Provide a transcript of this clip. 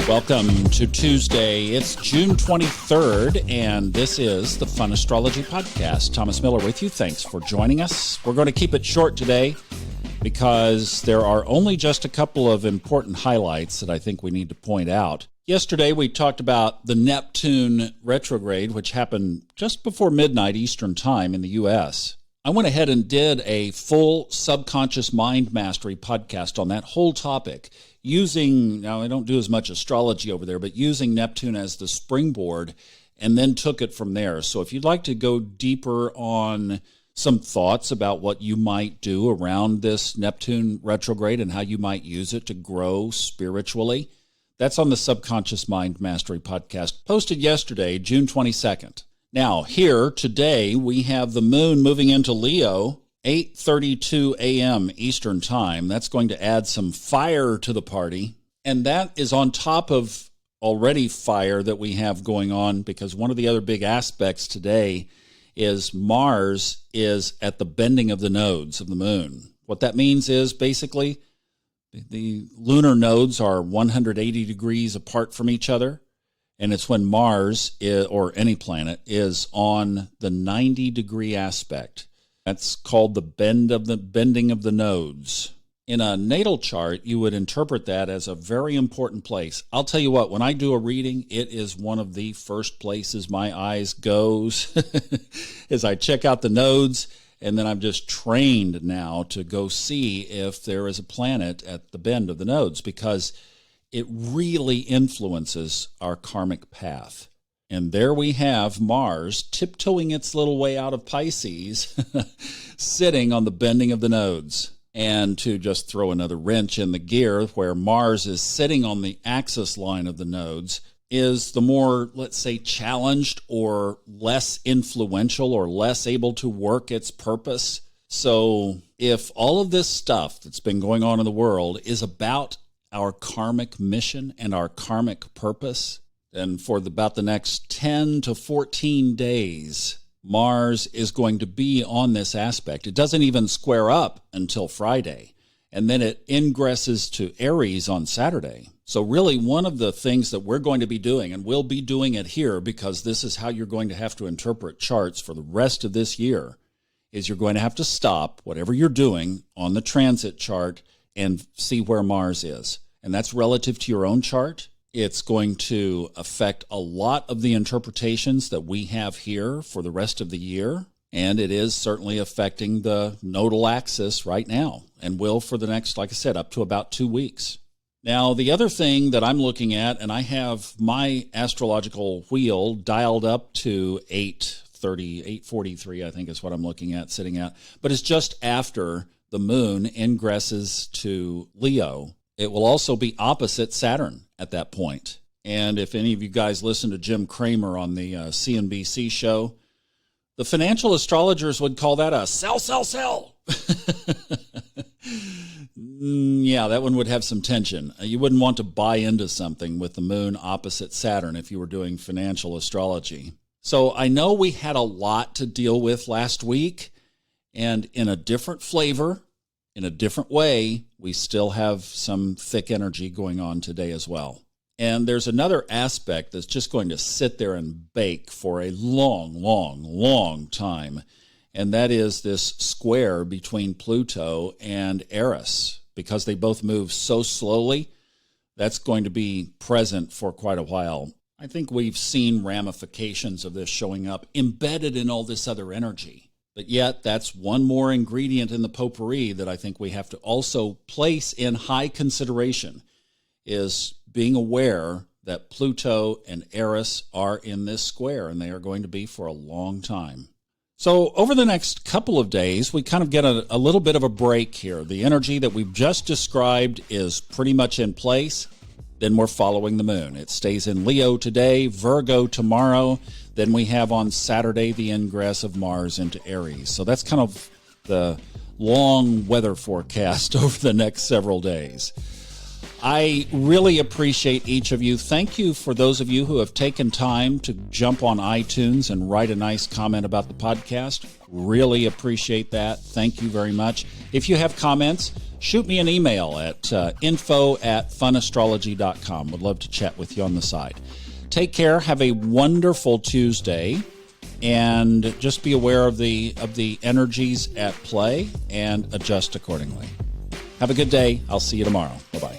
Welcome to Tuesday. It's June 23rd, and this is the Fun Astrology Podcast. Thomas Miller with you. Thanks for joining us. We're going to keep it short today because there are only just a couple of important highlights that I think we need to point out. Yesterday, we talked about the Neptune retrograde, which happened just before midnight Eastern Time in the U.S. I went ahead and did a full subconscious mind mastery podcast on that whole topic using, now I don't do as much astrology over there, but using Neptune as the springboard and then took it from there. So if you'd like to go deeper on some thoughts about what you might do around this Neptune retrograde and how you might use it to grow spiritually, that's on the Subconscious Mind Mastery podcast, posted yesterday, June 22nd. Now, here today, we have the moon moving into Leo, 8:32 a.m. Eastern Time. That's going to add some fire to the party, and that is on top of already fire that we have going on, because one of the other big aspects today is Mars is at the bending of the nodes of the moon. What that means is basically the lunar nodes are 180 degrees apart from each other. And it's when Mars, or any planet, is on the 90-degree aspect. That's called the bending of the nodes. In a natal chart, you would interpret that as a very important place. I'll tell you what, when I do a reading, it is one of the first places my eyes goes as I check out the nodes, and then I'm just trained now to go see if there is a planet at the bend of the nodes, because it really influences our karmic path. And there we have Mars tiptoeing its little way out of Pisces, sitting on the bending of the nodes. And to just throw another wrench in the gear, where Mars is sitting on the axis line of the nodes, is the more, let's say, challenged or less influential or less able to work its purpose. So if all of this stuff that's been going on in the world is about our karmic mission and our karmic purpose, then for about the next 10 to 14 days, Mars is going to be on this aspect. It doesn't even square up until Friday, and then it ingresses to Aries on Saturday. So really, one of the things that we're going to be doing, and we'll be doing it here because this is how you're going to have to interpret charts for the rest of this year, is you're going to have to stop whatever you're doing on the transit chart and see where Mars is. And that's relative to your own chart. It's going to affect a lot of the interpretations that we have here for the rest of the year. And it is certainly affecting the nodal axis right now, and will for the next, like I said, up to about 2 weeks. Now, the other thing that I'm looking at, and I have my astrological wheel dialed up to 843, I think is what I'm looking at, sitting at, but it's just after the moon ingresses to Leo. It will also be opposite Saturn at that point. And if any of you guys listen to Jim Cramer on the CNBC show, the financial astrologers would call that a sell, sell, sell. Yeah, that one would have some tension. You wouldn't want to buy into something with the moon opposite Saturn if you were doing financial astrology. So I know we had a lot to deal with last week, and in a different flavor, in a different way, we still have some thick energy going on today as well. And there's another aspect that's just going to sit there and bake for a long, long, long time, and that is this square between Pluto and Eris. Because they both move so slowly, that's going to be present for quite a while. I think we've seen ramifications of this showing up embedded in all this other energy. But yet, that's one more ingredient in the potpourri that I think we have to also place in high consideration, is being aware that Pluto and Eris are in this square, and they are going to be for a long time. So over the next couple of days, we kind of get a little bit of a break here. The energy that we've just described is pretty much in place. Then we're following the moon. It stays in Leo today, Virgo tomorrow. Then we have on Saturday the ingress of Mars into Aries. So that's kind of the long weather forecast over the next several days. I really appreciate each of you. Thank you for those of you who have taken time to jump on iTunes and write a nice comment about the podcast. Really appreciate that. Thank you very much. If you have comments, shoot me an email at info@funastrology.com. Would love to chat with you on the side. Take care. Have a wonderful Tuesday. And just be aware of the energies at play and adjust accordingly. Have a good day. I'll see you tomorrow. Bye-bye.